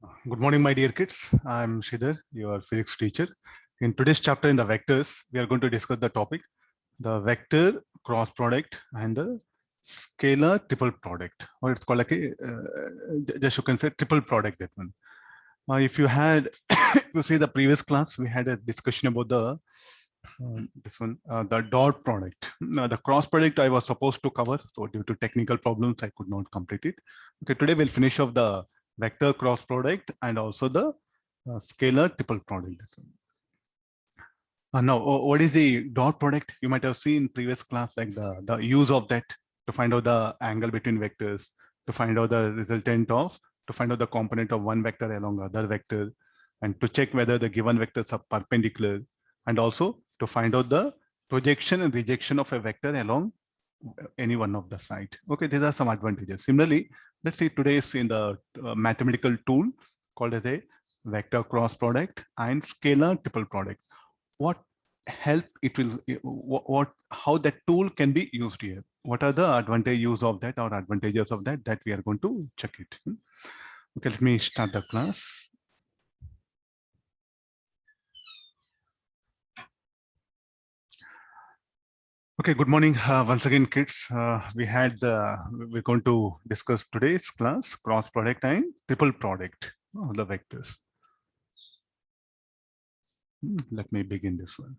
Good morning, my dear kids. I'm Shridhar, your physics teacher. In today's chapter in the vectors, we are going to discuss the topic, the vector cross product and the scalar triple product, or it's called like a, just you can say triple product, that one. If you had, if you see the previous class, we had a discussion about the this one, the dot product. The cross product I was supposed to cover, so due to technical problems, I could not complete it. Okay, today we'll finish off the vector cross product and also the scalar triple product. Now, what is the dot product? You might have seen previous class, like the use of that to find out the angle between vectors, to find out the resultant of, to find out the component of one vector along other vector, and to check whether the given vectors are perpendicular, and also to find out the projection and rejection of a vector along any one of the side. Okay, these are some advantages. Similarly, let's see today's in the mathematical tool called as a vector cross product and scalar triple product. What help it will, what how that tool can be used here? What are the advantages of that or advantages of that we are going to check it. Okay, let me start the class. Okay, good morning once again, kids. We're going to discuss today's class cross product and triple product of the vectors. Let me begin this one.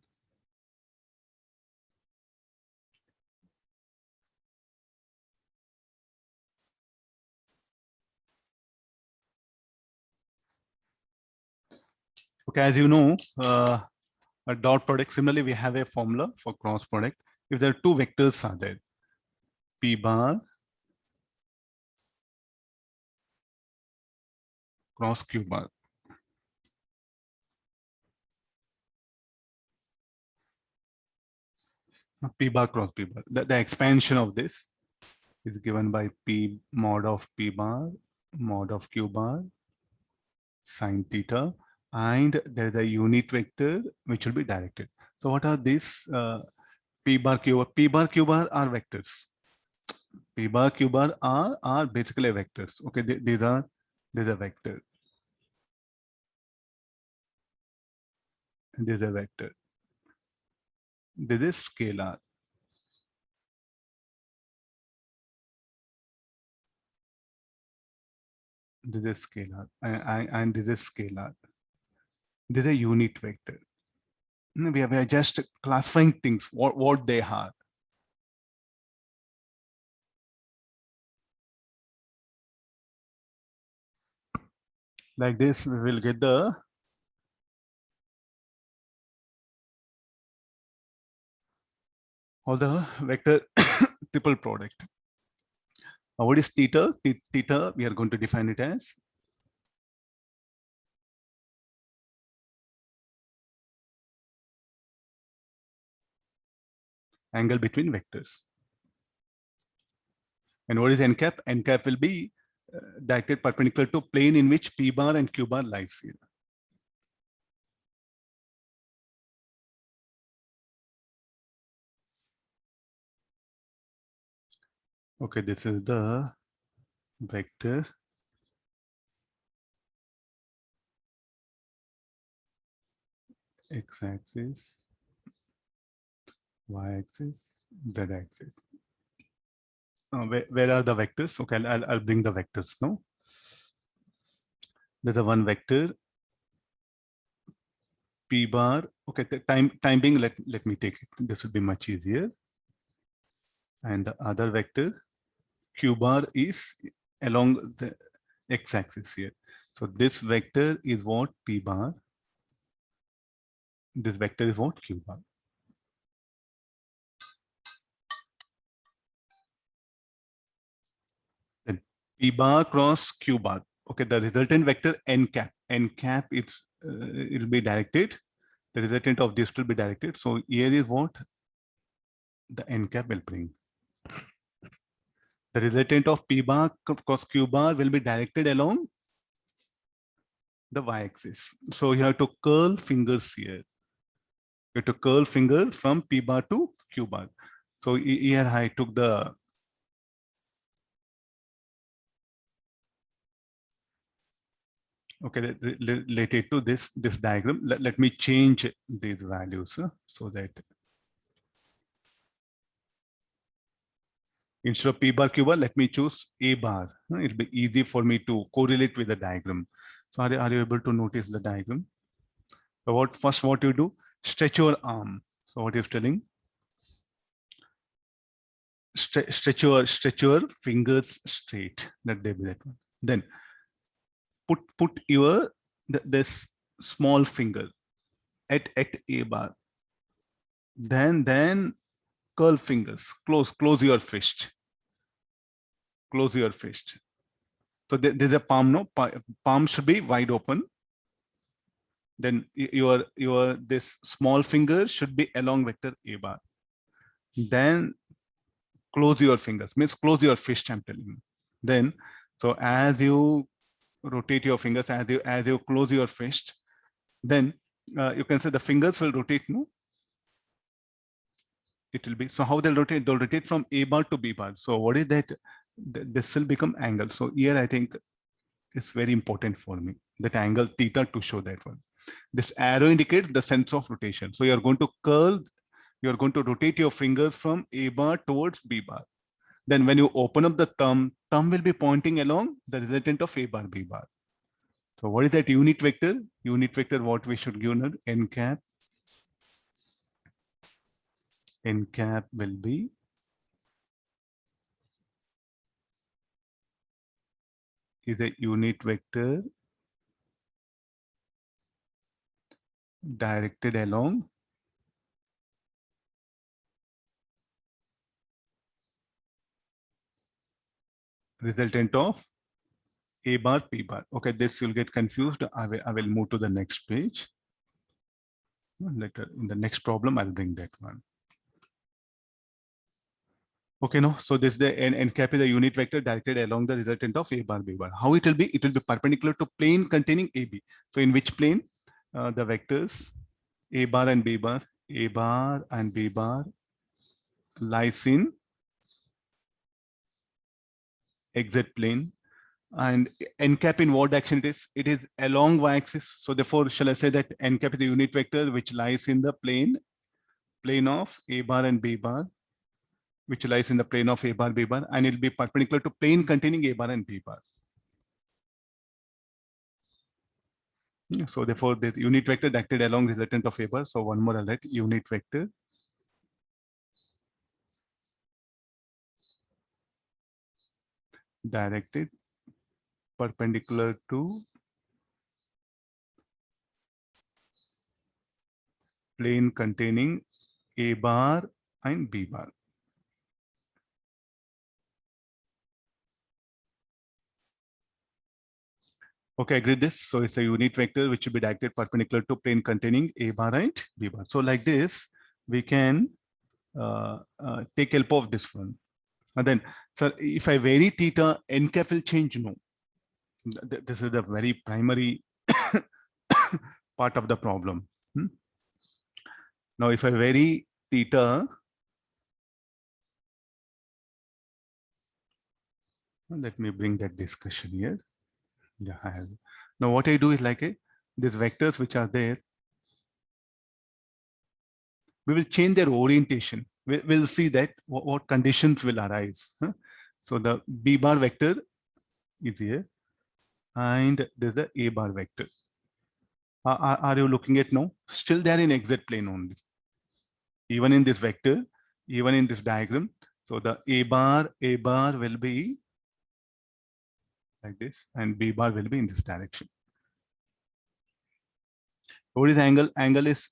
Okay, as you know, a dot product, similarly, we have a formula for cross product. If there are two vectors are there, P bar cross Q bar. P bar cross P bar. The expansion of this is given by P mod of P bar mod of Q bar sine theta, and there is a unit vector which will be directed. So what are these P bar Q bar? P bar Q bar are vectors. P bar Q bar are basically vectors. Okay, these are vector. This is a vector. This is scalar. This is scalar, and this is scalar. This is a unit vector. We are just classifying things, what they are. Like this, we will get the all the vector triple product. Now, what is theta? Theta, we are going to define it as angle between vectors. And what is n cap? N cap will be directed perpendicular to plane in which P bar and Q bar lies here. Okay, this is the vector x-axis, y-axis, z-axis. Where are the vectors? Okay, I'll bring the vectors now. There's a one vector P bar. Okay, the time being, let me take it. This would be much easier. And the other vector Q bar is along the x-axis here. So this vector is what P bar. This vector is what Q bar. Then P bar cross Q bar. Okay, the resultant vector n cap. N cap is it will be directed. The resultant of this will be directed. So here is what the n cap will bring. The resultant of P bar cross Q bar will be directed along the y-axis. So you have to curl fingers here. You have to curl finger from P bar to Q bar. So here I took the Okay, related to this diagram, let me change these values so that instead of P bar Q bar, let me choose A bar. It'll be easy for me to correlate with the diagram. So are you able to notice the diagram? So what you do? Stretch your arm. So what is telling? Stretch your fingers straight. Let they be that one. Then put your this small finger at A bar. Then curl fingers. Close your fist. Close your fist. So there's a palm. No, palm should be wide open. Then your this small finger should be along vector A bar. Then close your fingers. Means close your fist. I'm telling you. Then so as you rotate your fingers, as you close your fist, then you can say the fingers will rotate. No, it will be, so how they'll rotate from A bar to B bar. So what is that? This will become angle. So here I think it's very important for me, that angle theta, to show that one. This arrow indicates the sense of rotation. So you're going to curl, you're going to rotate your fingers from A bar towards B bar. Then when you open up the thumb will be pointing along the resultant of A bar, B bar. So what is that unit vector? Unit vector, what we should give now? N cap. N cap will be is a unit vector directed along resultant of A bar, P bar. Okay, this will get confused. I will move to the next page. Later in the next problem, I'll bring that one. Okay, no. So this the n cap is a unit vector directed along the resultant of A bar, B bar. How it will be? It will be perpendicular to plane containing AB. So in which plane? The vectors A bar and B bar, A bar and B bar lies in XZ plane. And n cap in what direction it is? It is along y-axis. So therefore, shall I say that n cap is a unit vector which lies in the plane of A bar and B bar, which lies in the plane of A bar, B bar, and it will be perpendicular to plane containing A bar and B bar. So therefore, the unit vector directed along resultant of A bar. So one more, I'll write unit vector directed perpendicular to plane containing A bar and B bar. Okay, agree this. So it's a unit vector which will be directed perpendicular to plane containing A bar and B bar. So like this, we can take help of this one. And then, so if I vary theta, n cap will change. No, this is the very primary part of the problem. Now, if I vary theta, let me bring that discussion here. Yeah, I have. Now, what I do is like these vectors which are there, we will change their orientation. We'll see that what conditions will arise. So the B bar vector is here, and there's the A bar vector. Are you looking at now? Still they are in XZ plane only. Even in this vector, even in this diagram. So the A bar will be like this, and B bar will be in this direction. What is angle? Angle is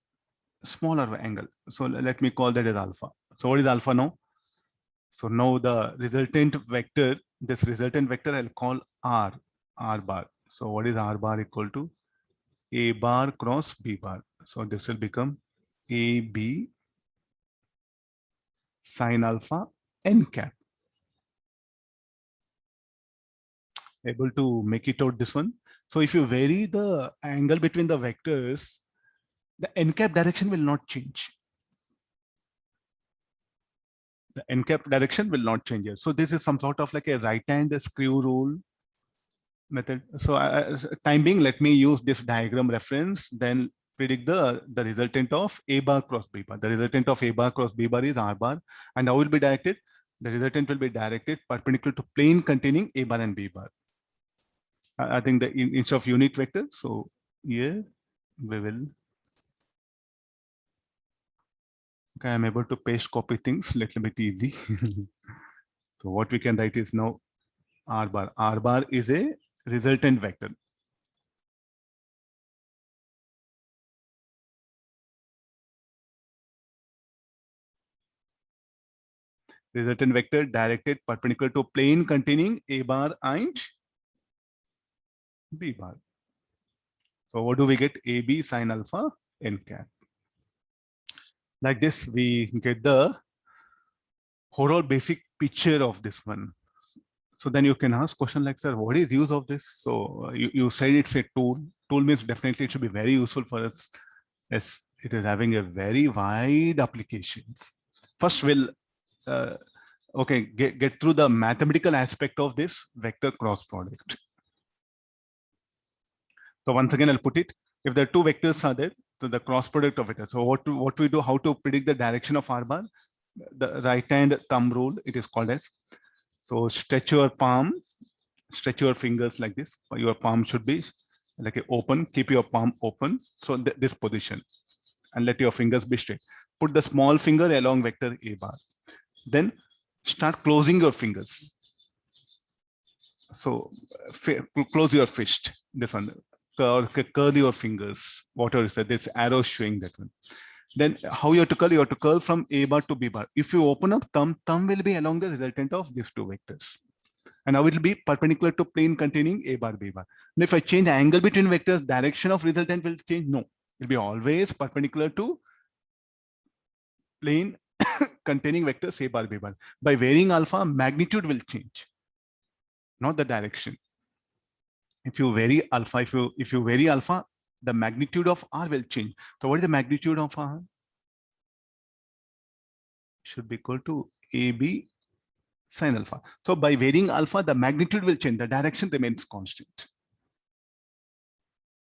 smaller angle. So let me call that as alpha. So what is alpha now? So now the resultant vector, this resultant vector I'll call R bar. So what is R bar equal to? A bar cross B bar. So this will become AB sine alpha n cap. Able to make it out this one. So if you vary the angle between the vectors, the n cap direction will not change. The n cap direction will not change here. So this is some sort of like a right hand screw rule. method. So time being, let me use this diagram reference, then predict the resultant of A bar cross B bar. The resultant of A bar cross B bar is R bar. And how will be directed? The resultant will be directed perpendicular to plane containing A bar and B bar. I think the instead of unit vector. So here we will. Okay, I'm able to paste copy things little bit easy. So what we can write is now R bar. R bar is a resultant vector. Resultant vector directed perpendicular to plane containing A bar and B bar. So what do we get? AB sine alpha n cap. Like this, we get the overall basic picture of this one. So then you can ask question like, sir, what is use of this? So you said it's a tool. Tool means definitely it should be very useful for us, as it is having a very wide applications. First, we'll okay, get through the mathematical aspect of this vector cross product. So once again, I'll put it. If there are two vectors are there, so the cross product of it. So what we do, how to predict the direction of R bar? The right hand thumb rule, it is called as. So stretch your palm, stretch your fingers like this. Your palm should be like a open. Keep your palm open. So this position, and let your fingers be straight. Put the small finger along vector A bar. Then start closing your fingers. So close your fist. This one. Curl your fingers. Whatever is that? This arrow showing that one. Then how you have to curl? You have to curl from A bar to B bar. If you open up thumb will be along the resultant of these two vectors. And now it will be perpendicular to plane containing A bar, B bar. And if I change the angle between vectors, direction of resultant will change? No. It will be always perpendicular to plane containing vectors A bar, B bar. By varying alpha, magnitude will change, not the direction. If you vary alpha, if you vary alpha, the magnitude of R will change. So what is the magnitude of R? Should be equal to AB sine alpha. So by varying alpha, the magnitude will change. The direction remains constant.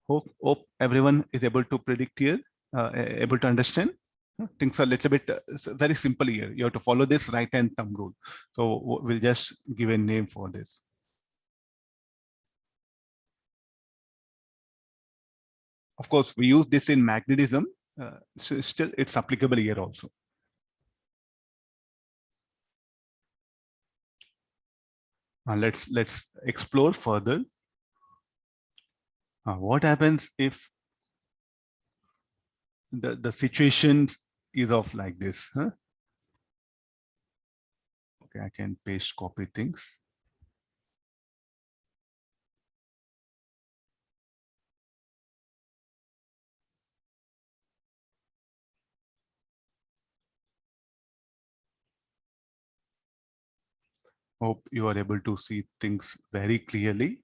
Hope everyone is able to predict here, able to understand. Things are a little bit very simple here. You have to follow this right hand thumb rule. So we'll just give a name for this. Of course, we use this in magnetism. So still, it's applicable here also. Let's explore further. What happens if the situation is of like this? Huh? Okay, I can paste copy things. Hope you are able to see things very clearly.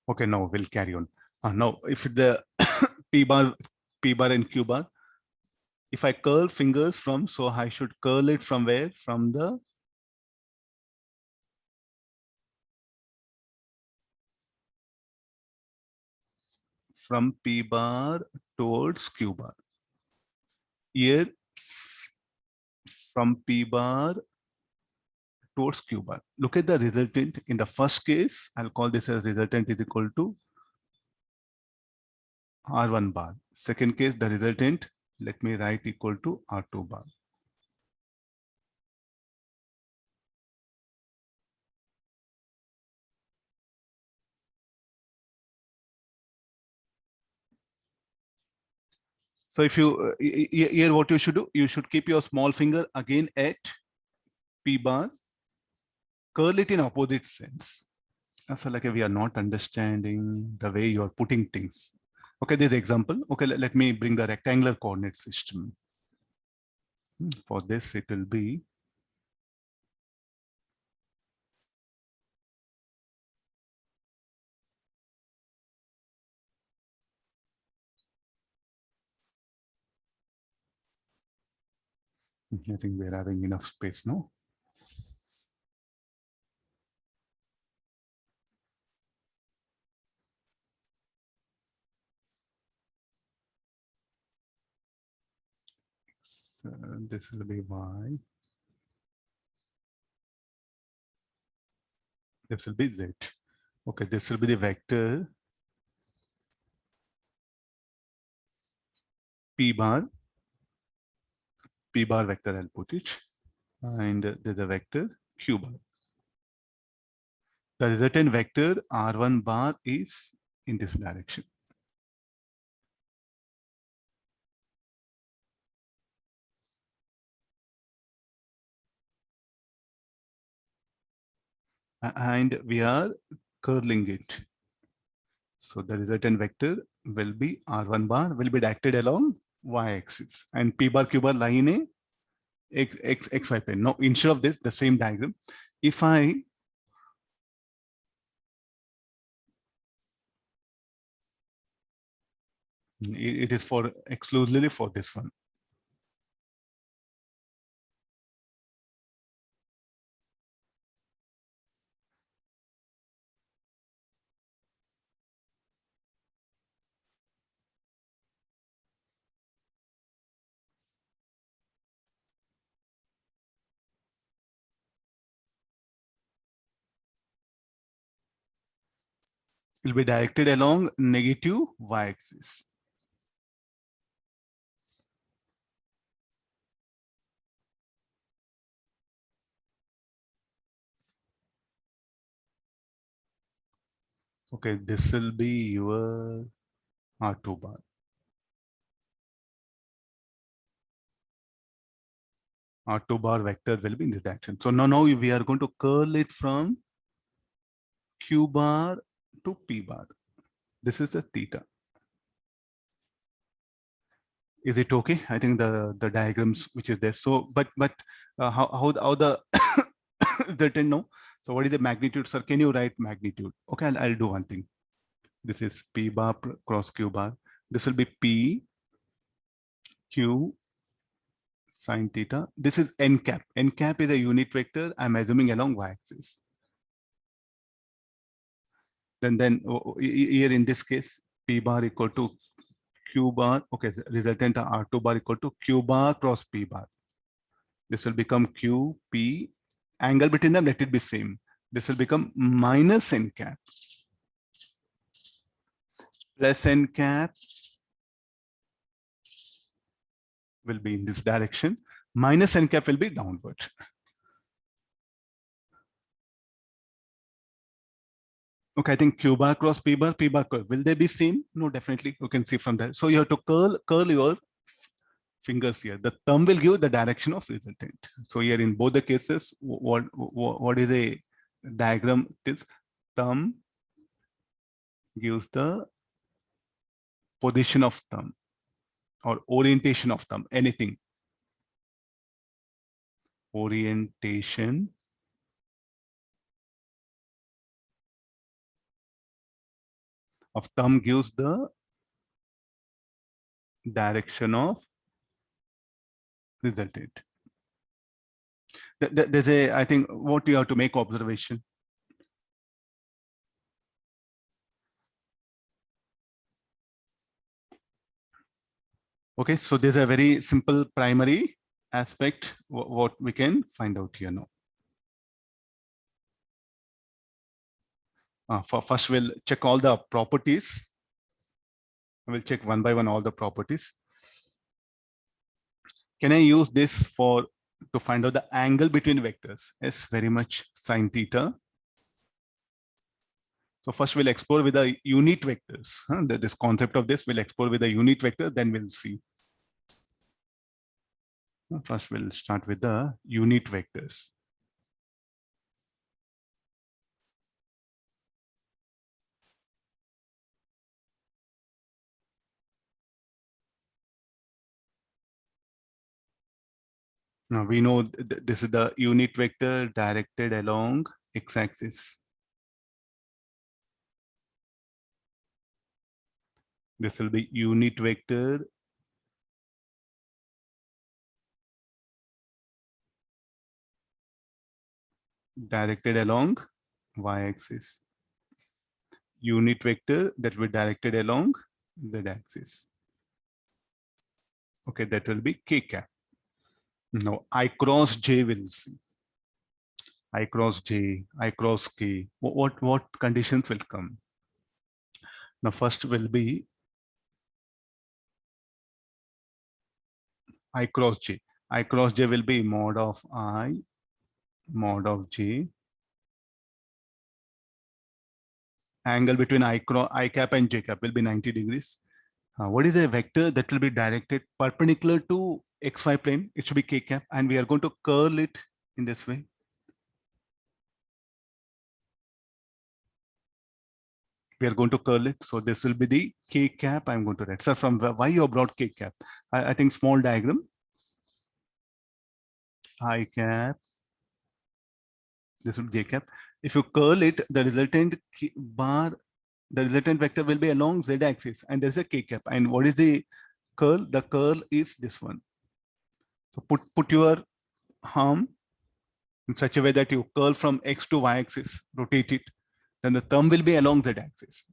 Okay, now we'll carry on. Now, if the P bar and Q bar, if I curl fingers from, so I should curl it from where? From P bar towards Q bar. Here, from P bar towards Q bar. Look at the resultant. In the first case, I'll call this as resultant is equal to R1 bar. Second case, the resultant, let me write equal to R2 bar. So if you, here what you should do, you should keep your small finger again at P bar, curl it in opposite sense. So like we are not understanding the way you are putting things. Okay, this example. Okay, let me bring the rectangular coordinate system. For this, it will be I think we're having enough space now. So this will be y. This will be z. Okay, this will be the vector p bar. P bar vector, I'll put it. And there's a vector q bar. The resultant vector r1 bar is in this direction. And we are curling it. So the resultant vector will be r1 bar will be directed along y-axis, and p bar q bar lie in a xy plane. Now instead of this, the same diagram, if it is for exclusively for this one. It will be directed along negative y-axis. Okay, this will be your R2 bar. R2 bar vector will be in this direction. So now we are going to curl it from Q bar to P bar. This is the theta. Is it okay? I think the diagrams which is there. So, but how the the 10 no? So what is the magnitude, sir? Can you write magnitude? Okay, I'll do one thing. This is P bar cross Q bar. This will be P Q sine theta. This is n cap. N cap is a unit vector. I'm assuming along y-axis. Then here in this case, P bar equal to Q bar. Okay, resultant R2 bar equal to Q bar cross P bar. This will become Q, P. Angle between them, let it be same. This will become minus n cap plus n cap will be in this direction. Minus n cap will be downward. Okay, I think Q bar cross P bar cross. Will they be same? No, definitely. You can see from there. So you have to curl your fingers here. The thumb will give the direction of resultant. So here in both the cases, what is a diagram? This thumb gives the position of thumb or orientation of thumb, anything. Orientation of thumb gives the direction of resultant. There's a, I think what you have to make observation. Okay, so there's a very simple primary aspect what we can find out here now. First, we'll check all the properties. We'll check one by one all the properties. Can I use this for to find out the angle between vectors? Yes, very much sine theta. So first we'll explore with the unit vectors. This concept of this we'll explore with the unit vector, then we'll see. First we'll start with the unit vectors. Now we know this is the unit vector directed along x-axis. This will be unit vector directed along y-axis. Unit vector that will be directed along z-axis. Okay, that will be k cap. Now I cross j will see. I cross j, I cross k. What conditions will come? Now first will be I cross j. I cross j will be mod of I, mod of j. Angle between I cap and j cap will be 90 degrees. What is a vector that will be directed perpendicular to xy plane? It should be k cap, and we are going to curl it in this way. We are going to curl it. So this will be the k cap I'm going to write. So from why you brought k cap? I think small diagram. I cap. This will be j cap. If you curl it, the resultant bar, the resultant vector will be along z axis, and there's a k cap. And what is the curl? The curl is this one. So put your arm in such a way that you curl from x to y axis, rotate it, then the thumb will be along z axis.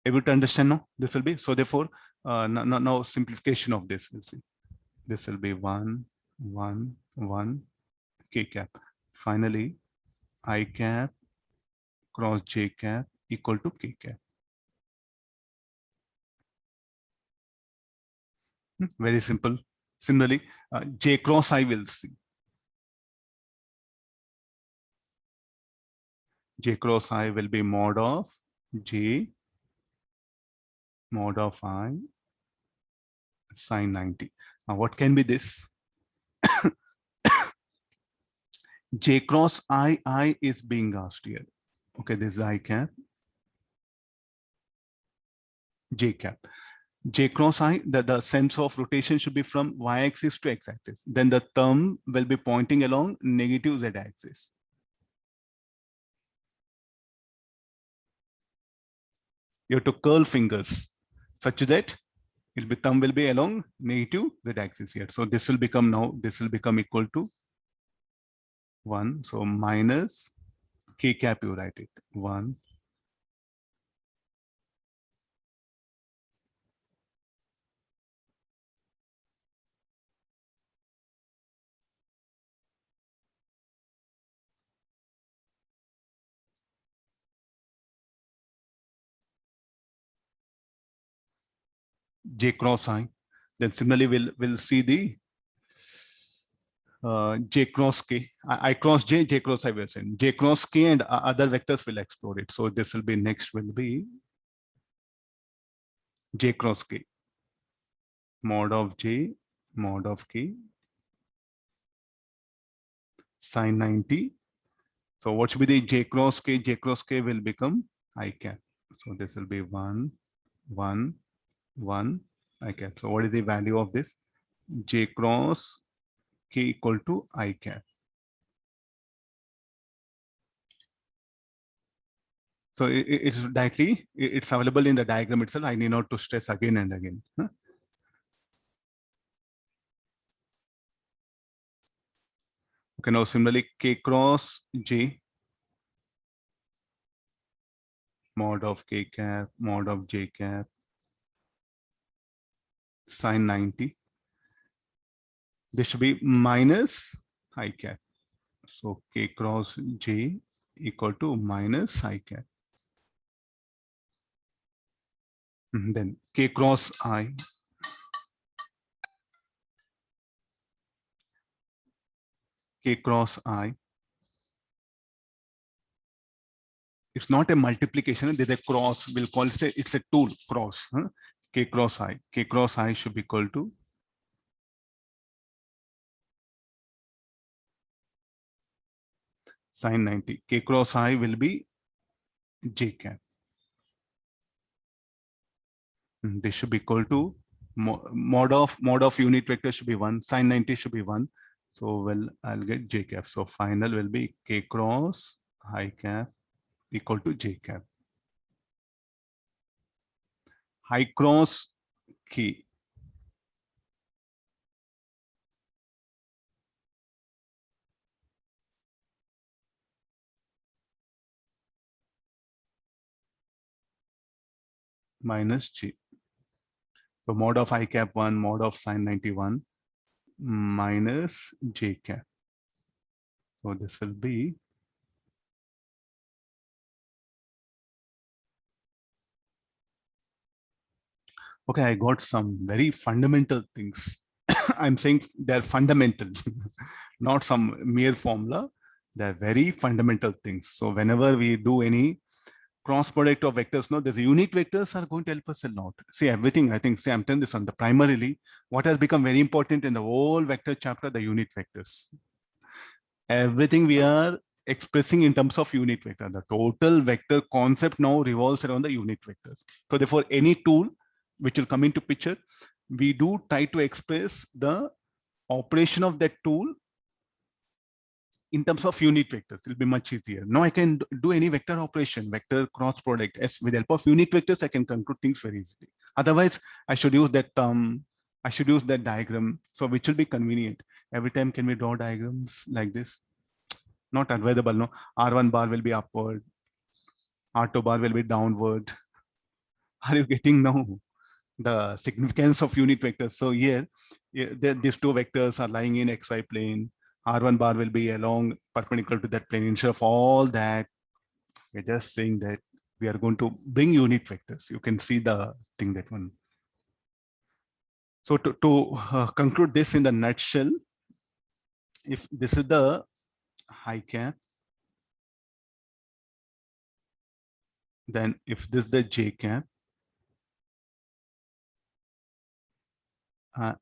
Able to understand now? This will be, so therefore, now simplification of this, we'll see. This will be 1, 1, 1, k cap. Finally, I cap cross j cap equal to k cap. Very simple. Similarly, j cross I will see. J cross I will be mod of j mod of I sine 90. Now what can be this? J cross I is being asked here. Okay, this is I cap. J cap. J cross I, the sense of rotation should be from y-axis to x-axis. Then the thumb will be pointing along negative z-axis. You have to curl fingers such that thumb will be along negative z-axis here. So this will become now, this will become equal to 1. So minus k cap, you write it 1. J cross I. Then similarly, we'll see the j cross k. I cross j, j cross I will send. J cross k and other vectors will explore it. So this will be next will be j cross k. Mod of j, mod of k, sine 90. So what should be the j cross k? J cross k will become I cap. So this will be 1, 1, 1, I cap. So what is the value of this? J cross k equal to I cap. So it's directly, it's available in the diagram itself. I need not to stress again and again. Okay, now similarly, k cross j, mod of k cap, mod of j cap, sine 90. This should be minus I cap. So k cross j equal to minus I cap. Then k cross I. K cross I. It's not a multiplication. There's a cross. We'll call it it's a tool cross. K cross I. K cross I should be equal to sine 90. K cross I will be j cap. This should be equal to mod of unit vector should be 1. Sine 90 should be 1. So well, I'll get j cap. So final will be k cross I cap equal to j cap. I cross k. minus j. So mod of I cap 1, mod of sine 91 minus j cap. So this will be okay. I got some very fundamental things. I'm saying they're fundamental, not some mere formula. They're very fundamental things. So whenever we do any cross product of vectors, no, there's unique vectors are going to help us a lot. See everything, I think, see, I'm telling this on the primarily, what has become very important in the whole vector chapter, the unit vectors. Everything we are expressing in terms of unit vector. The total vector concept now revolves around the unit vectors. So therefore, any tool which will come into picture, we do try to express the operation of that tool in terms of unit vectors. It'll be much easier. Now I can do any vector operation, vector cross product. As with the help of unit vectors, I can conclude things very easily. Otherwise, I should use that I should use that diagram. So which will be convenient. Every time can we draw diagrams like this? Not advisable, no. R1 bar will be upward, R2 bar will be downward. Are you getting now the significance of unit vectors? So here, these two vectors are lying in xy plane. R1 bar will be along perpendicular to that plane. Instead of all that, we're just saying that we are going to bring unit vectors. You can see the thing that one. So to conclude this in the nutshell, if this is the I cap, then if this is the j cap,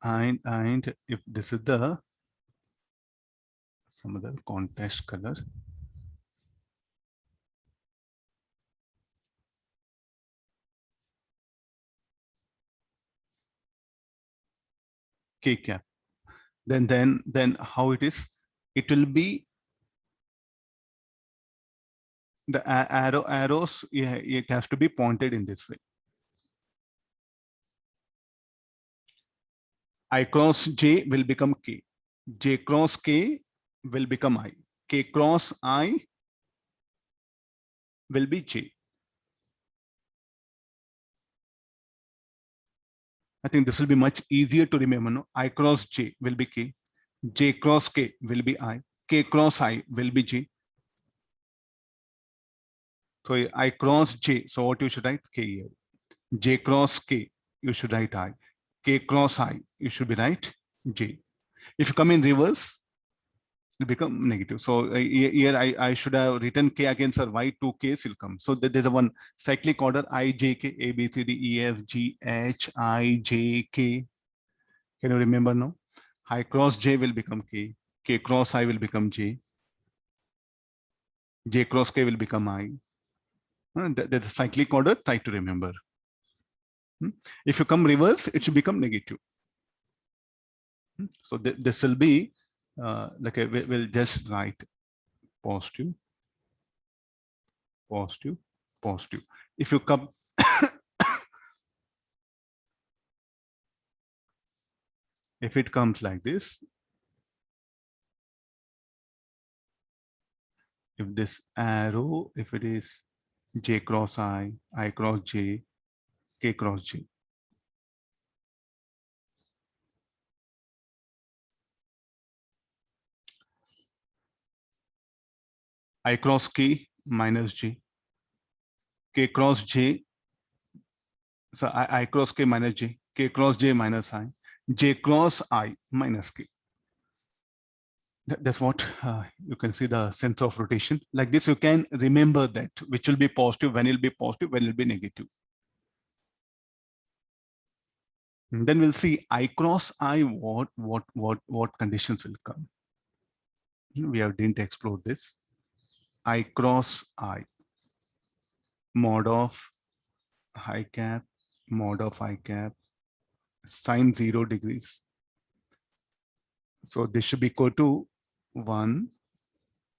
and if this is the some other contrast color, k cap, then how it is? It will be the arrows. Yeah, it has to be pointed in this way. I cross j will become k. J cross k will become I. K cross I will be j. I think this will be much easier to remember. No? I cross j will be k. J cross k will be I. K cross I will be j. So I cross j. So what you should write? K here. J cross k, you should write I. K cross I, you should be right j. If you come in reverse, it become negative. So here I should have written k against or y, two k's will come. So there's a one cyclic order I, j, k, a, b, c, d, e, f, g, h, I, j, k. Can you remember now? I cross j will become k. K cross I will become j. J cross k will become I. That's a cyclic order. Try to remember. If you come reverse, it should become negative. So this will be like we'll just write positive, positive, positive. If you come, if it comes like this, if this arrow, if it is j cross I cross j, k cross j. I cross k minus j, k cross j. So I cross k minus j, k cross j minus I, j cross I minus k. That's what you can see the sense of rotation. Like this, you can remember that which will be positive, when it will be positive, when it will be negative. And then we'll see I cross I, what conditions will come. We didn't explore this. I cross I, mod of I cap, mod of I cap, sine 0 degrees. So this should be equal to 1,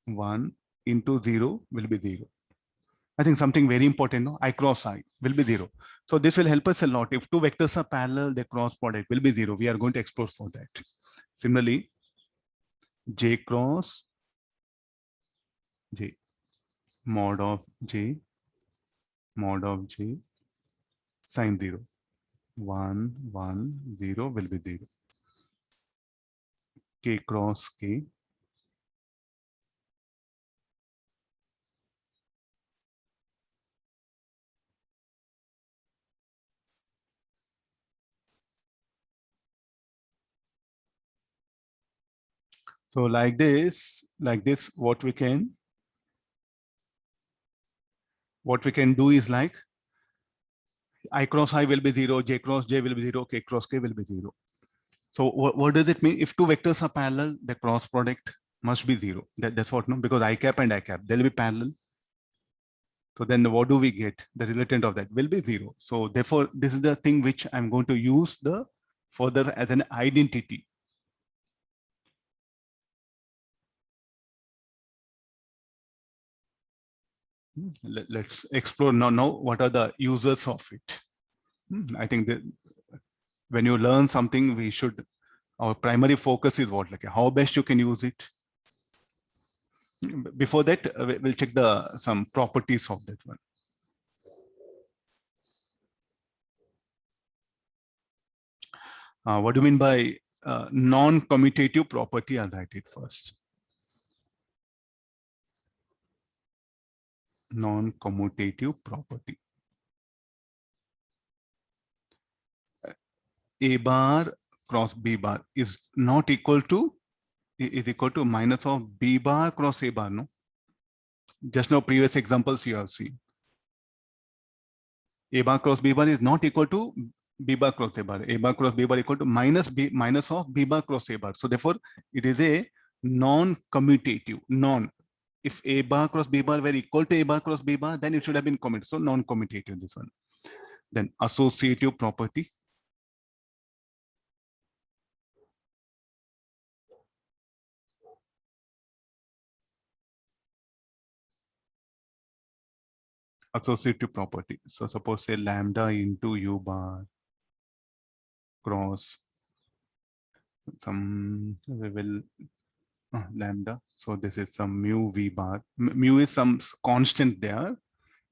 1 into 0 will be 0. I think something very important, no? I cross I will be 0. So this will help us a lot. If two vectors are parallel, the cross product will be 0. We are going to explore for that. Similarly, j cross j, mod of j, mod of j, Sine 0. 1, 1, 0 will be 0. K cross K. So like this, what we can do is like I cross I will be 0, J cross J will be 0, K cross K will be 0. So what does it mean? If two vectors are parallel, the cross product must be 0. That's what, no? Because I cap and I cap, they'll be parallel. So then what do we get? The resultant of that will be 0. So therefore, this is the thing which I'm going to use the further as an identity. Let's explore now what are the users of it. I think that when you learn something, our primary focus is what, like how best you can use it. Before that, we'll check some properties of that one. What do you mean by non-commutative property? I'll write it first. Non-commutative property. A bar cross B bar is not equal to minus of B bar cross A bar, no? Just now previous examples you have seen. A bar cross B bar is not equal to B bar cross A bar. A bar cross B bar equal to minus of B bar cross A bar. So therefore, it is a non-commutative. If A bar cross B bar were equal to A bar cross B bar, then it should have been commutative. So non-commutative, this one. Then associative property. Associative property. So suppose say lambda into U bar cross some, we will lambda. So this is some mu V bar. Mu is some constant there.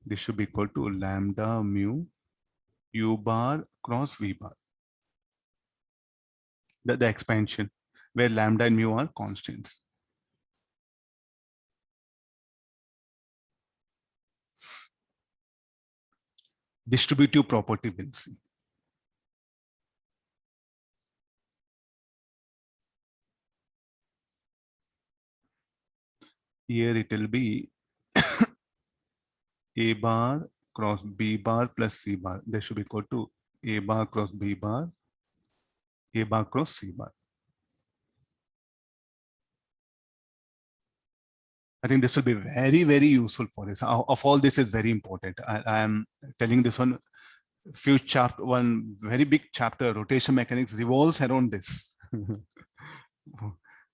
This should be equal to lambda mu U bar cross V bar. The expansion where lambda and mu are constants. Distributive property we'll see. Here it will be A bar cross B bar plus C bar. This should be equal to A bar cross B bar, A bar cross C bar. I think this will be very, very useful for us. Of all this is very important. I am telling this one, one very big chapter, rotation mechanics revolves around this.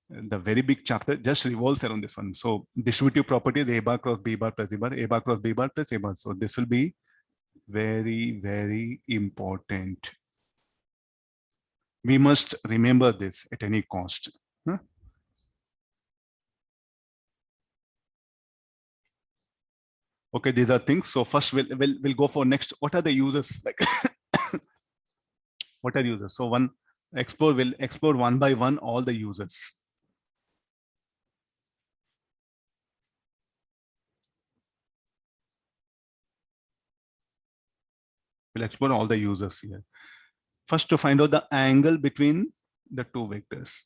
The very big chapter just revolves around this one. So distributive property is A bar cross B bar plus A bar, A bar cross B bar plus A bar. So this will be very, very important. We must remember this at any cost. Huh? Okay, these are things. So first we'll go for next. What are the users like? What are users? So we'll explore one by one all the users. We'll explore all the users here. First, to find out the angle between the two vectors.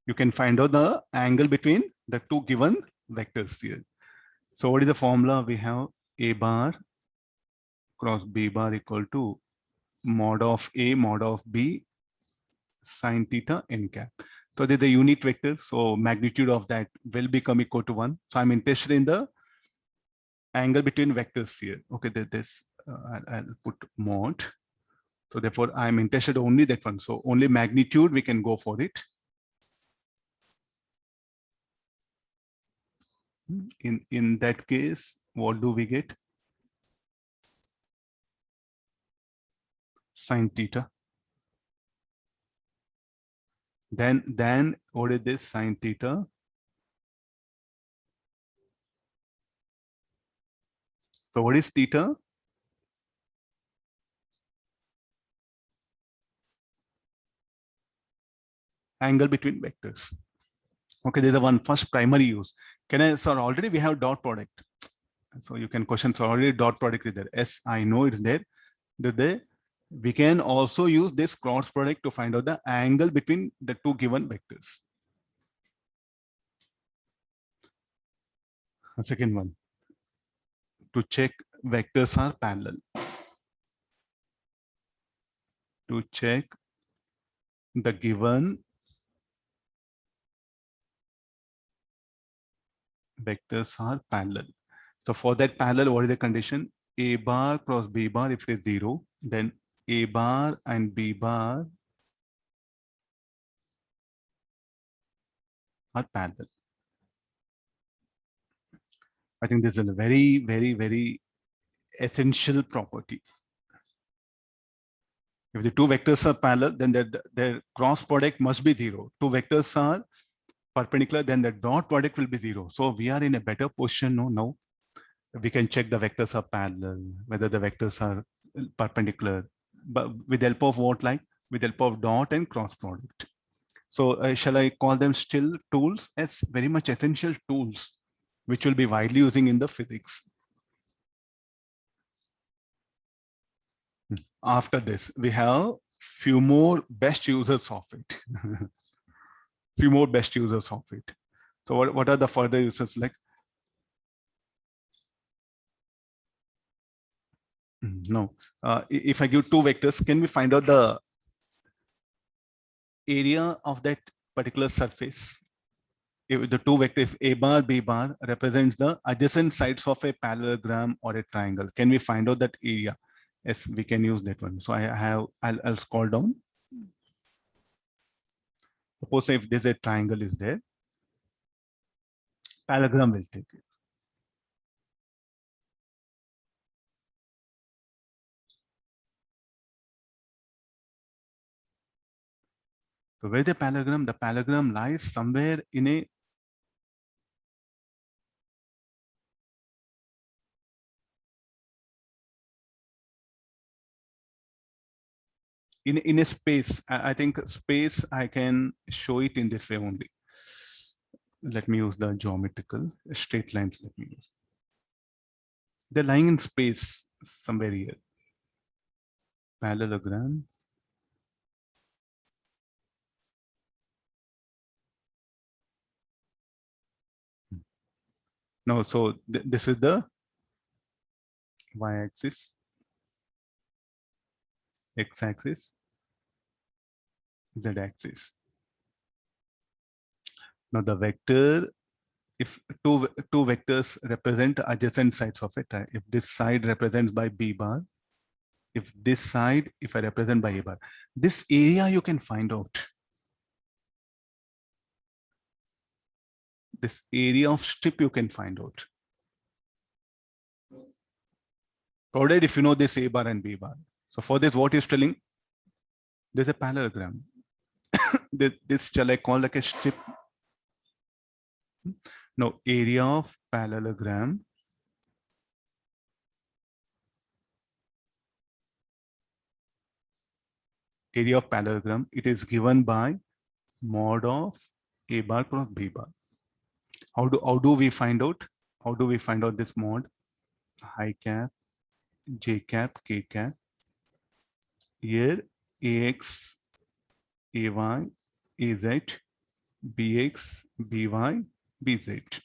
You can find out the angle between the two given vectors here. So what is the formula? We have A bar cross B bar equal to mod of A mod of B sine theta n cap. So there's the unit vector. So magnitude of that will become equal to 1. So I'm interested in the angle between vectors here. Okay, I'll put mod. So therefore, I'm interested only that one. So only magnitude we can go for it. In that case, what do we get? Sine theta. Then what is this sine theta? So what is theta? Angle between vectors. Okay, there's a one first primary use. Can I, so already we have dot product. So you can question, so already dot product is there. Yes, I know it's there. We can also use this cross product to find out the angle between the two given vectors. A second one, to check vectors are parallel. To check the given vectors are parallel. So for that parallel, what is the condition? A bar cross B bar, if it is 0, then A bar and B bar are parallel. I think this is a very, very, very essential property. If the two vectors are parallel, then their cross product must be 0. Two vectors are perpendicular, then the dot product will be 0. So we are in a better position now. We can check the vectors are parallel, whether the vectors are perpendicular, but with the help of what, like with the help of dot and cross product. So shall I call them still tools? As very much essential tools, which will be widely using in the physics. After this, we have few more best users of it. Few more best users of it. So what are the further uses like? No. If I give two vectors, can we find out the area of that particular surface? If the two vectors, if A bar, B bar represents the adjacent sides of a parallelogram or a triangle, can we find out that area? Yes, we can use that one. So I'll scroll down. Suppose if there's a triangle is there, parallelogram will take it. So where the parallelogram? The parallelogram lies somewhere in a space. I think space, I can show it in this way only. Let me use the geometrical straight lines. Let me use. They're lying in space somewhere here. Parallelogram. No, so this is the y-axis, x-axis, z-axis. Now the vector, if two vectors represent adjacent sides of it, if this side represents by B bar, if this side, if I represent by A bar, this area you can find out. This area of strip you can find out. Provided if you know this A bar and B bar. So for this, what is telling? There's a parallelogram. This shall I call like a strip? No, area of parallelogram. Area of parallelogram, it is given by mod of A bar cross B bar. How do we find out? How do we find out this mod? I cap, J cap, K cap. Here AX, AY, AZ, BX, BY, BZ.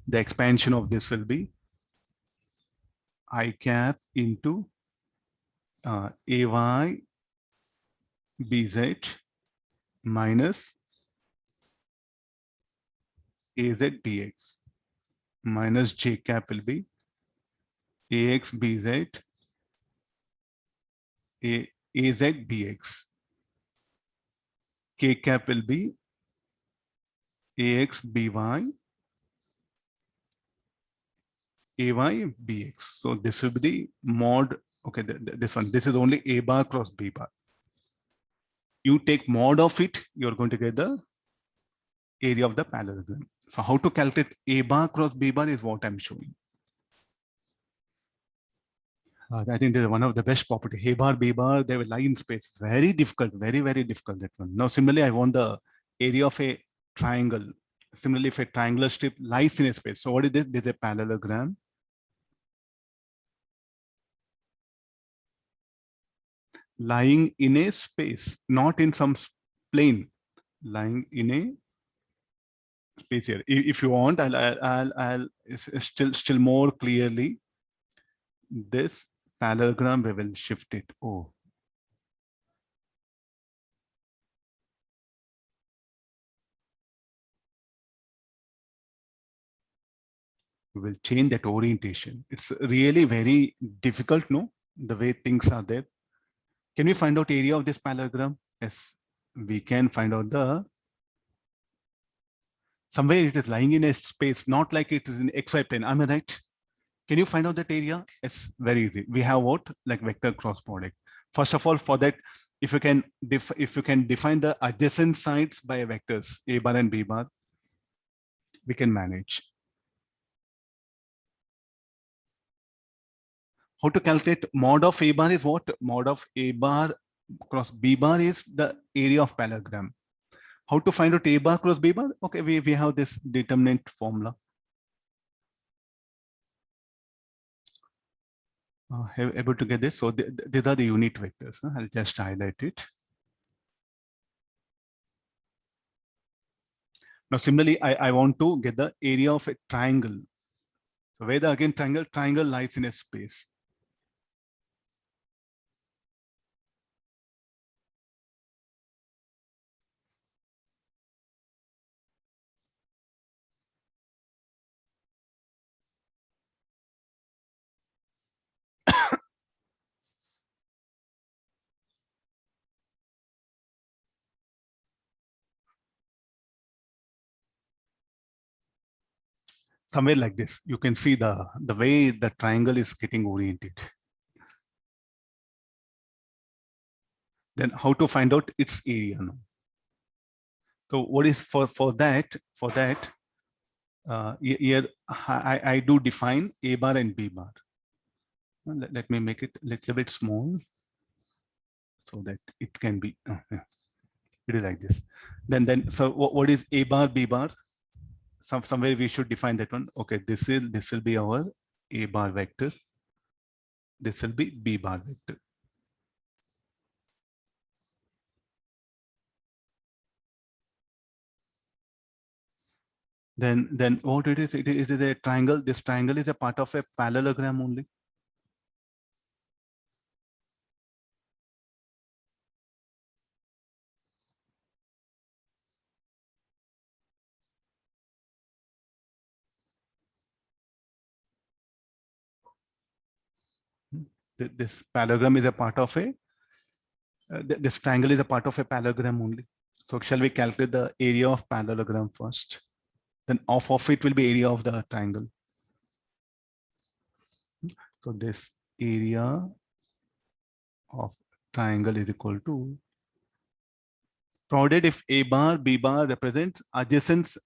The expansion of this will be I cap into AY, BZ minus AZ, BX minus J cap will be AX, BZ, AZ, BX. K cap will be AX, BY, AY, BX. So this will be the mod. Okay, this one. This is only A bar cross B bar. You take mod of it, you're going to get the area of the parallelogram. So how to calculate A bar cross B bar is what I'm showing. I think this is one of the best property. A bar, B bar, they will lie in space. Very difficult, very, very difficult, that one. Now, similarly, I want the area of a triangle. Similarly, if a triangular strip lies in a space. So what is this? This is a parallelogram. Lying in a space, not in some plane, lying in a space here. If you want, I'll still more clearly. This parallelogram, we will shift it. Oh, we will change that orientation. It's really very difficult, no? The way things are there. Can we find out area of this parallelogram? Yes, we can find out the somewhere it is lying in a space, not like it is in XY plane. Am I right? Can you find out that area? It's very easy. We have what? Like vector cross product. First of all, for that, if you can define the adjacent sides by vectors A bar and B bar, we can manage. How to calculate mod of A bar is what? Mod of A bar cross B bar is the area of parallelogram. How to find out A bar cross B bar? Okay, we have this determinant formula. Able to get this. So these are the unit vectors. I'll just highlight it. Now, similarly, I want to get the area of a triangle. So where the again triangle lies in a space. Somewhere like this, you can see the way the triangle is getting oriented. Then how to find out its area now? So what is for that? Here I do define A bar and B bar. Let me make it a little bit small so that it can be. It is like this. Then so what is A bar B bar? Somewhere we should define that one. Okay, this will be our A bar vector. This will be B bar vector. Then what it is? It is a triangle. This triangle is a part of a parallelogram only. This parallelogram is a part of a. This triangle is a part of a parallelogram only. So shall we calculate the area of parallelogram first? Then off of it will be area of the triangle. So this area of triangle is equal to, provided if A bar, B bar represents adjacent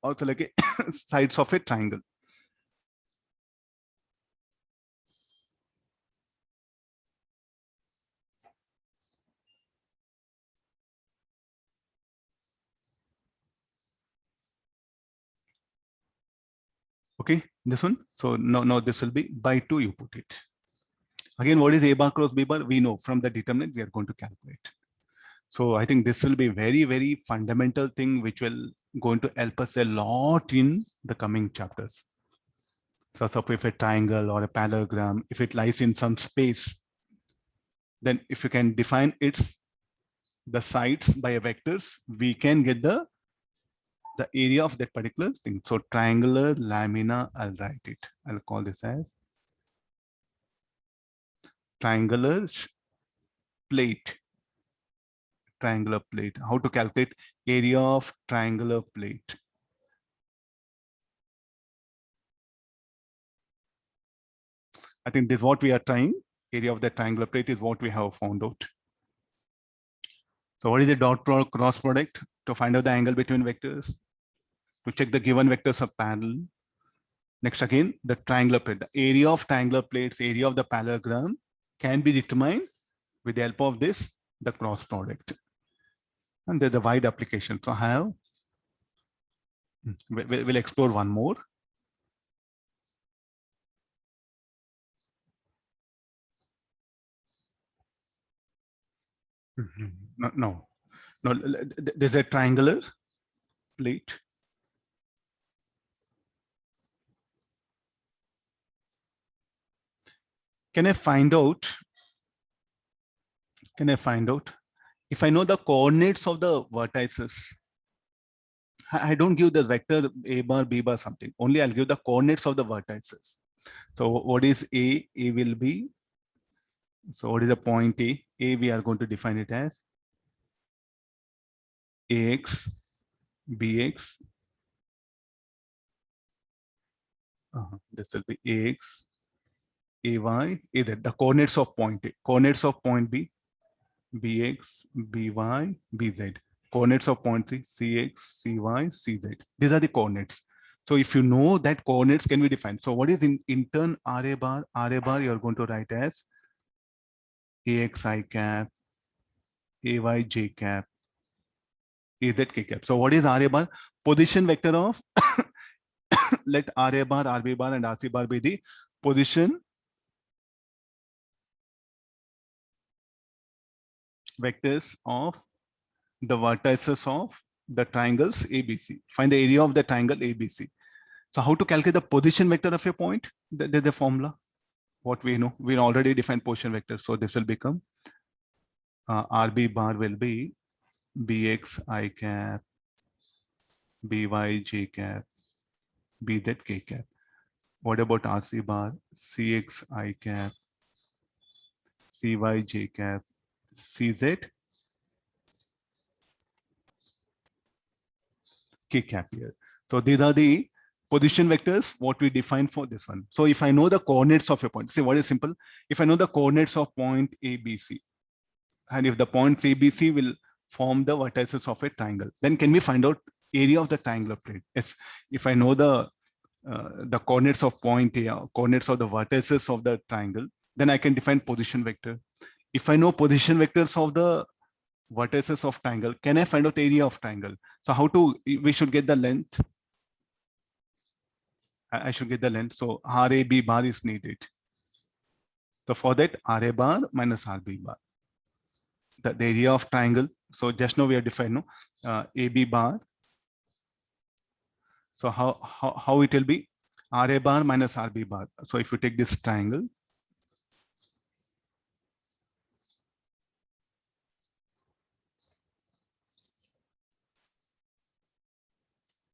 also like a sides of a triangle. Okay, this one. So no, this will be by 2 you put it. Again, what is A bar cross B bar? We know from the determinant we are going to calculate. So I think this will be very, very fundamental thing which will going to help us a lot in the coming chapters. So if a triangle or a parallelogram, if it lies in some space, then if you can define the sides by vectors, we can get the area of that particular thing. So triangular lamina, I'll write it. I'll call this as triangular plate. Triangular plate. How to calculate area of triangular plate? I think this is what we are trying. Area of the triangular plate is what we have found out. So what is the cross product? To find out the angle between vectors, to check the given vectors are parallel. Next again, the triangular plate, the area of triangular plates, area of the parallelogram can be determined with the help of this, the cross product. And there's the wide application. So how? We'll explore one more. No. There's a triangular plate. Can I find out if I know the coordinates of the vertices? I don't give the vector a bar, b bar, something. Only I'll give the coordinates of the vertices. So what is A? A will be, so what is the point A? A, we are going to define it as AX, BX. This will be AX, AY, either the coordinates of point A, coordinates of point B, BX, BY, BZ. Coordinates of point C, CX, CY, CZ. These are the coordinates. So if you know that coordinates can be defined. So what is in turn RA bar? RA bar you're going to write as AXI cap, AYJ cap, AZK cap. So what is RA bar? Position vector of let RA bar, RB bar, and RC bar be the position vectors of the vertices of the triangles ABC. Find the area of the triangle ABC. So how to calculate the position vector of a point? There's the formula. What we know, we already defined position vector. So this will become RB bar will be BX I cap, BY J cap, BZ K cap. What about RC bar? CX I cap, CY J cap, CZ K cap here. So these are the position vectors, what we define for this one. So if I know the coordinates of a point, see what is simple. If I know the coordinates of point ABC, and if the points ABC will form the vertices of a triangle, then can we find out area of the triangular plate? Yes, if I know the coordinates of point A, coordinates of the vertices of the triangle, then I can define position vector. If I know position vectors of the vertices of triangle, can I find out area of triangle? So how to, we should get the length. I should get the length. So RAB bar is needed. So for that, RA bar minus RB bar. The area of triangle. So just now we have defined no, AB bar. So how it will be? RA bar minus RB bar. So if you take this triangle,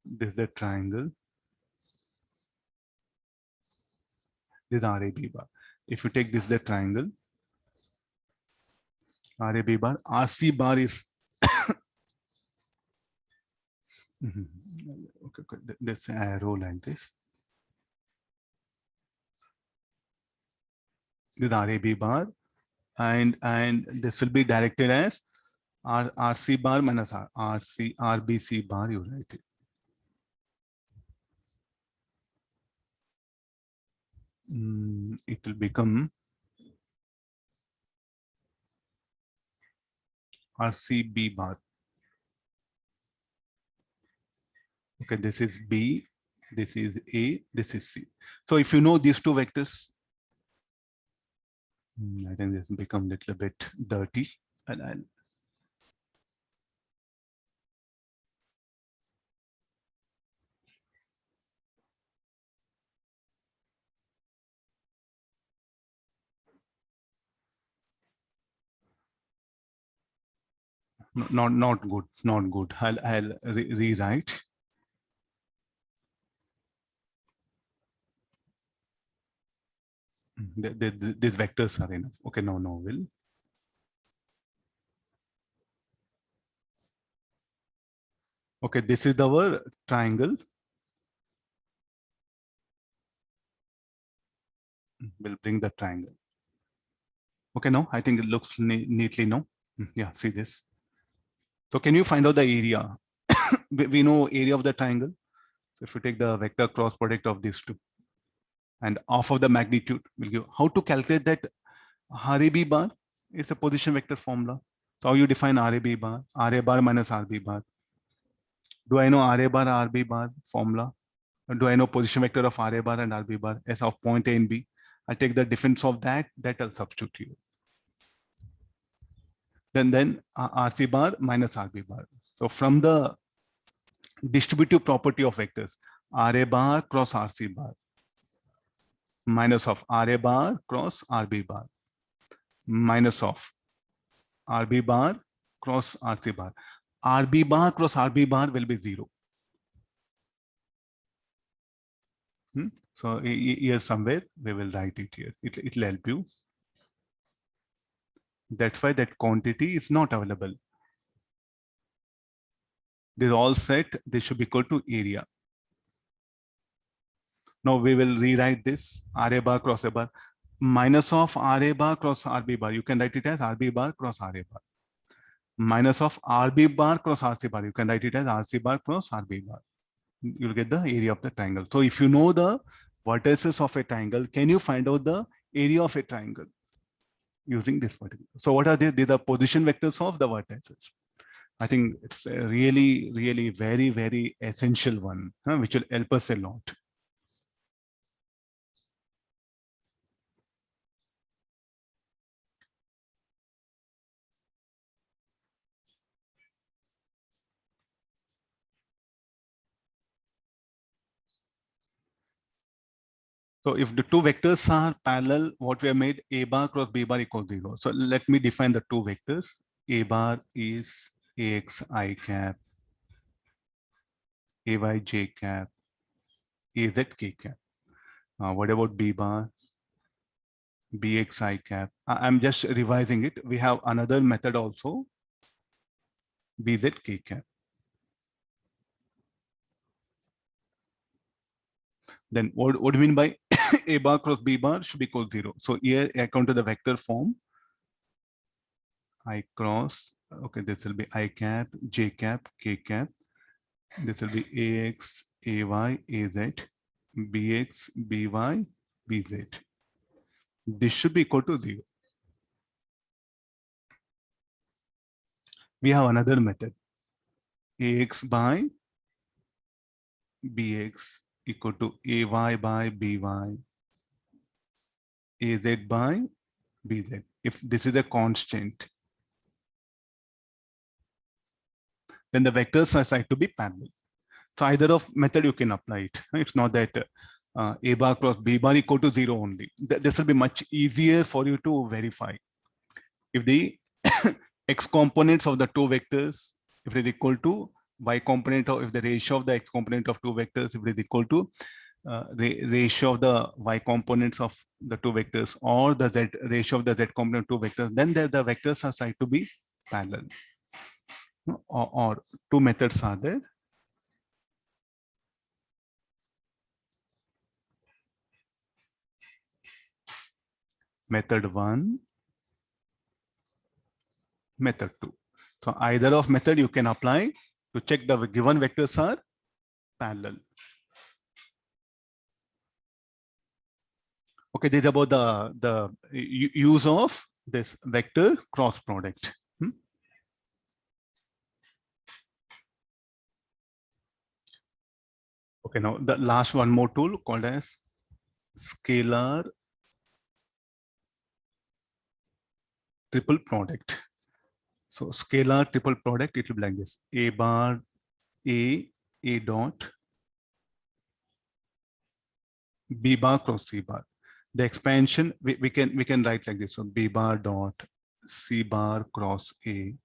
this is the triangle. This is RAB bar. If you take this the triangle, RAB bar, RC bar is okay, let's arrow like this. This is RAB bar, and this will be directed as RC bar minus RBC bar. You write it. It will become RCB bar. Okay, this is B, this is A, this is C. So if you know these two vectors, I think this become a little bit dirty. And I'll not good, not good. I'll rewrite. These vectors are enough. Okay, no, will. Okay, this is our triangle. We'll bring the triangle. Okay, no, I think it looks neatly, no? Yeah, see this. So can you find out the area? We know area of the triangle. So if you take the vector cross product of these two and half of the magnitude will give, how to calculate that RAB bar? It's a position vector formula. So how you define RAB bar? RA bar minus RB bar. Do I know RA bar, RB bar formula? Do I know position vector of RA bar and RB bar as of point A and B? I take the difference of that I'll substitute. Then RC bar minus RB bar. So from the distributive property of vectors, RA bar cross RC bar minus of RA bar cross RB bar minus of RB bar cross RC bar. RB bar cross RB bar will be 0. So here somewhere we will write it here. It will help you. That's why that quantity is not available. They're all set. They should be equal to area. Now we will rewrite this RA bar cross A bar minus of RA bar cross RB bar. You can write it as RB bar cross RA bar minus of RB bar cross RC bar. You can write it as RC bar cross RB bar. You'll get the area of the triangle. So if you know the vertices of a triangle, can you find out the area of a triangle using this particular? So what are they? These are position vectors of the vertices. I think it's a really, really very, very essential one, which will help us a lot. So if the two vectors are parallel, what we have made, A bar cross B bar equals 0. So let me define the two vectors. A bar is AX I cap, AY J cap, AZ K cap. What about B bar? BX I cap. I'm just revising it. We have another method also, BZ K cap. Then what do you mean by A bar cross B bar should be equal 0? So here I come to the vector form. I cross, okay, this will be I cap, J cap, K cap. This will be AX, AY, AZ, BX, BY, BZ. This should be equal to 0. We have another method. AX by BX equal to AY by BY, AZ by BZ. If this is a constant, then the vectors are said to be parallel. So either of method you can apply it. It's not that A bar cross B bar equal to 0 only. This will be much easier for you to verify. If the x components of the two vectors, if it is equal to y component, or if the ratio of the x component of two vectors, if it is equal to ratio of the y components of the two vectors, or the z ratio of the z component of two vectors, then the vectors are said to be parallel. Or two methods are there. Method 1, method 2. So either of method you can apply to check the given vectors are parallel. Okay, this is about the use of this vector cross product. Okay, now the last one more tool called as scalar triple product. So scalar triple product, it will be like this: A bar, A dot, B bar cross C bar. The expansion we can write like this: so B bar dot C bar cross A.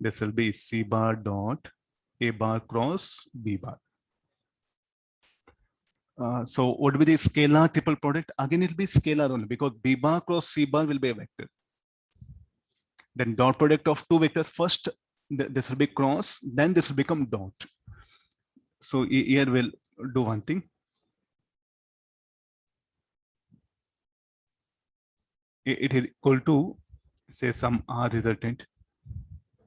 This will be C bar dot A bar cross B bar. So what will be the scalar triple product? Again, it will be scalar only because B bar cross C bar will be a vector. Then dot product of two vectors, first this will be cross, then this will become dot. So here we'll do one thing. It is equal to, say, some R resultant.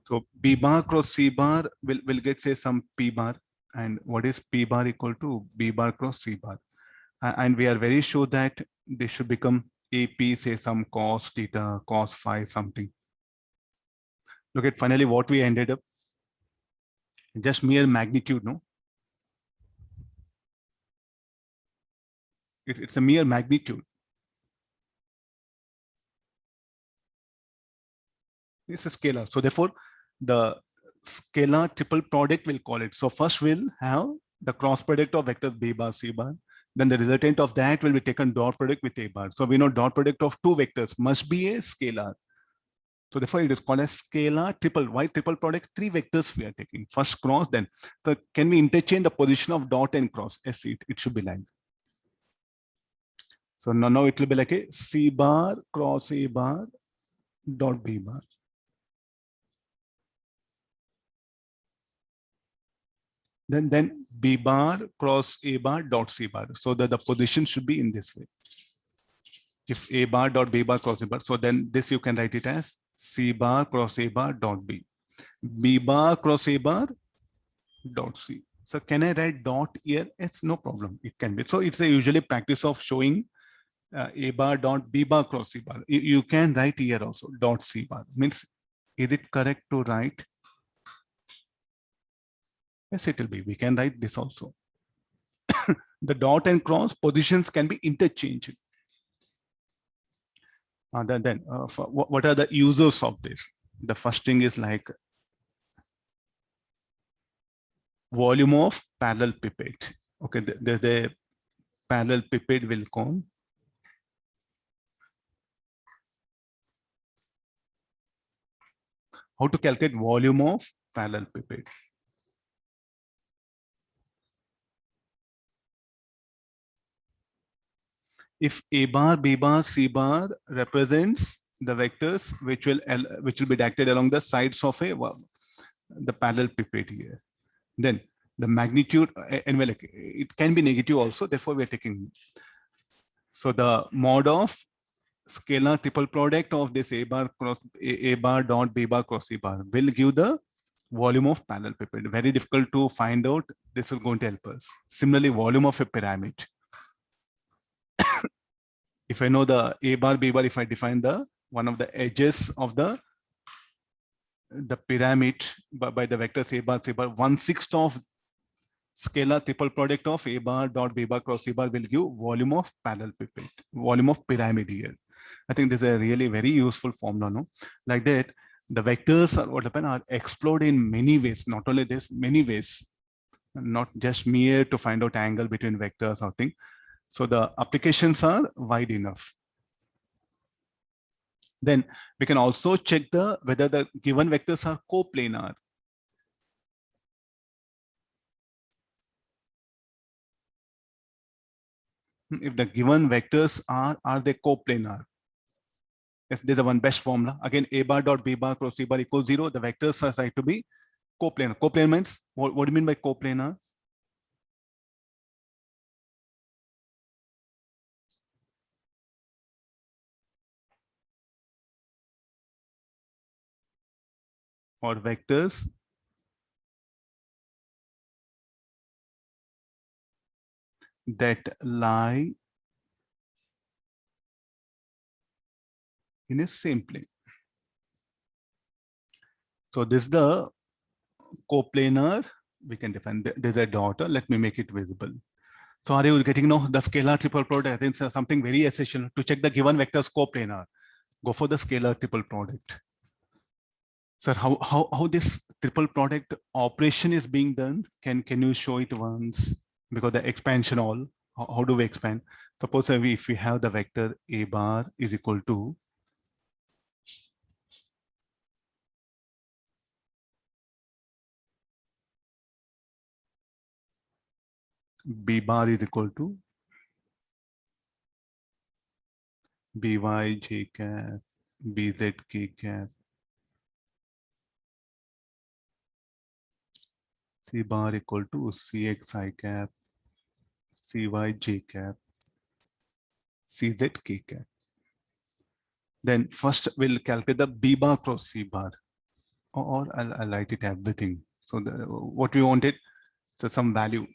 So B bar cross C bar will get say some P bar. And what is P bar equal to? B bar cross C bar. And we are very sure that this should become AP, say some cos theta, cos phi, something. Look at finally what we ended up. Just mere magnitude, no? It's a mere magnitude. It's a scalar. So therefore, the scalar triple product will call it. So first we'll have the cross product of vectors B bar, C bar. Then the resultant of that will be taken dot product with A bar. So we know dot product of two vectors must be a scalar. So therefore it is called as scalar triple. Why triple product? Three vectors we are taking. First cross, then. So can we interchange the position of dot and cross? Yes, it should be like. So now it will be like a C bar cross A bar dot B bar. Then B bar cross A bar dot C bar. So that the position should be in this way. If A bar dot B bar cross A bar, so then this you can write it as C bar cross A bar dot B. B bar cross A bar dot C. So can I write dot here? It's no problem. It can be. So it's a usually practice of showing A bar dot B bar cross C bar. You can write here also dot C bar. Means, is it correct to write? Yes, it will be. We can write this also. The dot and cross positions can be interchanged. What are the users of this? The first thing is like volume of parallel pipette. Okay, the parallel pipette will come. How to calculate volume of parallel pipette? If A bar, B bar, C bar represents the vectors which will be directed along the sides of the parallel pipette here, then the magnitude, and well, it can be negative also. Therefore, we are taking. So the mod of scalar triple product of this A bar cross A bar dot B bar cross C bar will give the volume of parallel pipette. Very difficult to find out. This will going to help us. Similarly, volume of a pyramid. If I know the A bar, B bar, if I define the one of the edges of the pyramid by the vectors A bar, C bar, 1/6 of scalar triple product of A bar dot B bar cross C bar will give volume of parallel pipette, volume of pyramid here. I think this is a really very useful formula, no? Like that, the vectors are explored in many ways, not only this, many ways, not just mere to find out angle between vectors or thing. So the applications are wide enough. Then we can also check whether the given vectors are coplanar. If the given vectors are they coplanar? Yes, there's a one best formula. Again, A bar dot B bar cross C bar equals 0. The vectors are said to be coplanar. Coplanar means, what do you mean by coplanar? Or vectors that lie in a same plane. So this is the coplanar. We can define. There's a dot. Let me make it visible. So are you getting the scalar triple product? I think it's something very essential to check the given vectors coplanar. Go for the scalar triple product. Sir, how this triple product operation is being done? Can you show it once? Because the expansion all, how do we expand? Suppose if we have the vector A bar is equal to B bar is equal to By j cap, Bz k cap, C bar equal to Cx I cap, Cy j cap, Cz k cap. Then first we'll calculate the B bar cross C bar. or I'll write it everything. So what we wanted, so some value.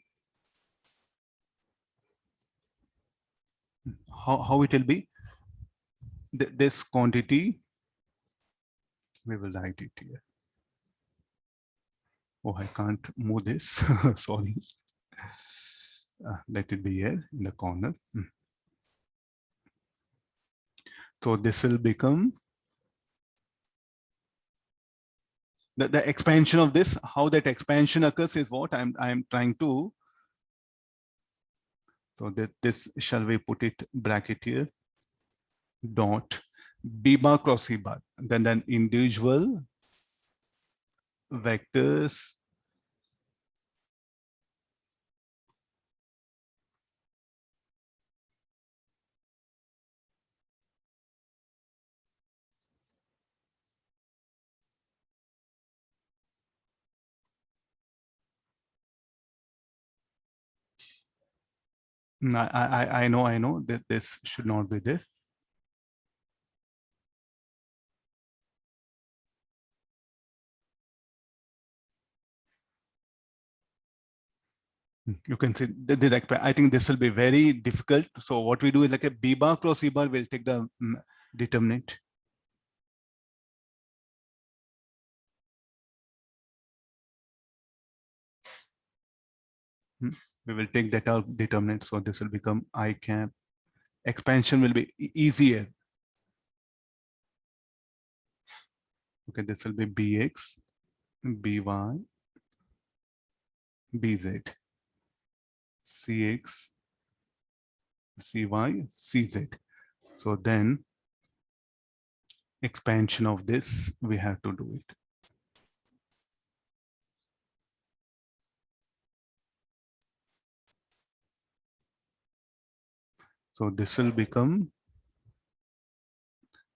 How it will be? This quantity, we will write it here. Oh, I can't move this. Sorry. Let it be here in the corner. So this will become the expansion of this. How that expansion occurs is what I'm trying to. So that this, shall we put it bracket here? Dot B bar cross C bar. Then individual vectors I know that this should not be there. You can see that I think this will be very difficult. So what we do is like a B bar cross C bar will take the determinant. We will take that out determinant. So this will become I cap. Expansion will be easier. Okay, this will be Bx, By, Bz, Cx, Cy, Cz. So then expansion of this, we have to do it. So this will become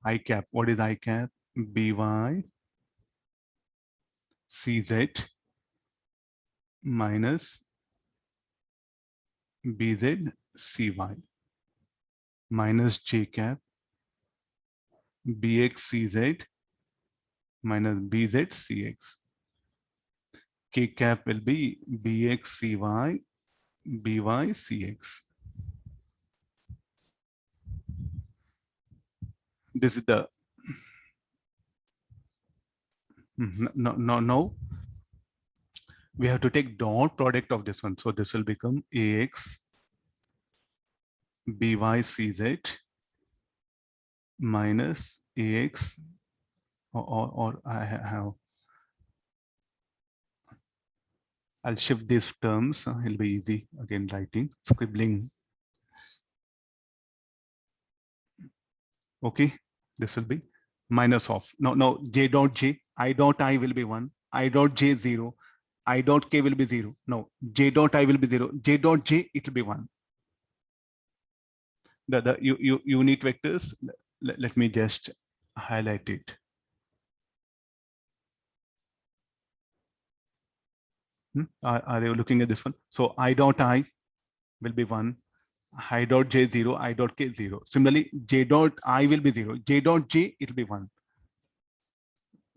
I cap. What is I cap? By, Cz minus Bz, Cy minus J cap, Bx, Cz minus Bz, Cx. K cap will be Bx, Cy, By, Cx. This is the no. We have to take dot product of this one. So this will become Ax, By, Cz minus Ax, or I have. I'll shift these terms. It'll be easy again writing, scribbling. Okay, this will be minus of no j dot j, I dot I will be 1, I dot j 0, I dot k will be 0. No, j dot I will be 0, j dot j it will be 1. The unit vectors, let me just highlight it. Are you looking at this one? So I dot I will be 1, I dot j 0, I dot k 0. Similarly, j dot I will be 0, j dot j it will be 1.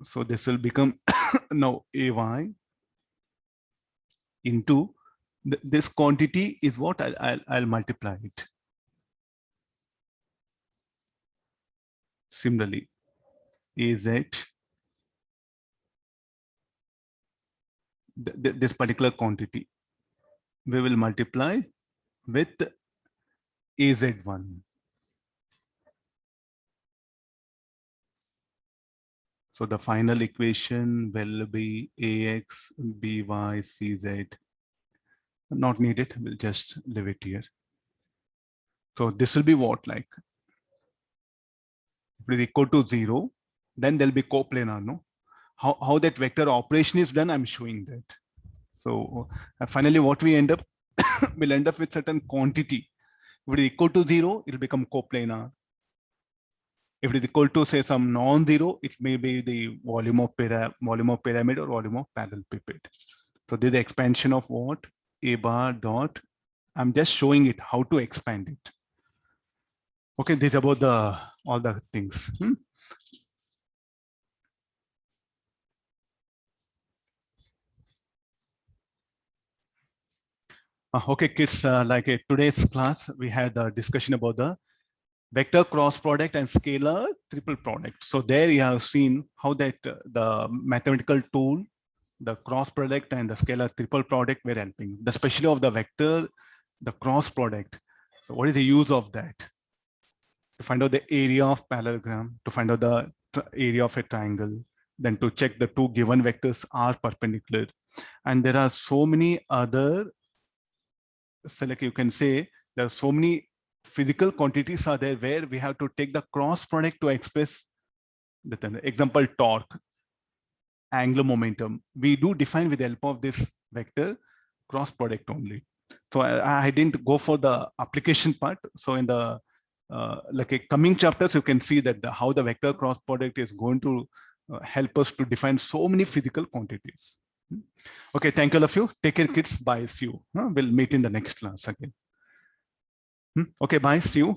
So this will become now ay into this quantity is what I'll multiply it. Similarly, az this particular quantity we will multiply with az1. So the final equation will be ax, by, cz. Not needed, we'll just leave it here. So this will be what, like if it is equal to 0, then there'll be coplanar, no? How that vector operation is done, I'm showing that. So finally what we end up, we'll end up with certain quantity. If it is equal to 0, it'll become coplanar. If it is equal to say some non-zero, it may be the volume of pyramid or volume of parallelepiped. So this is the expansion of what? A bar dot. I'm just showing it how to expand it. Okay, this is about all the things. Okay, kids, like today's class, we had a discussion about the vector cross product and scalar triple product. So there you have seen how that the mathematical tool, the cross product and the scalar triple product were helping, the especially of the vector, the cross product. So what is the use of that? To find out the area of parallelogram, to find out the area of a triangle, then to check the two given vectors are perpendicular. And there are so many other, so like you can say, there are so many physical quantities are there where we have to take the cross product to express the example torque, angular momentum. We do define with the help of this vector cross product only. So I didn't go for the application part. So in the like a coming chapters, you can see that how the vector cross product is going to help us to define so many physical quantities. Okay, thank you all of you. Take care, kids. Bye. See you. We'll meet in the next class again. Okay, bye. See you.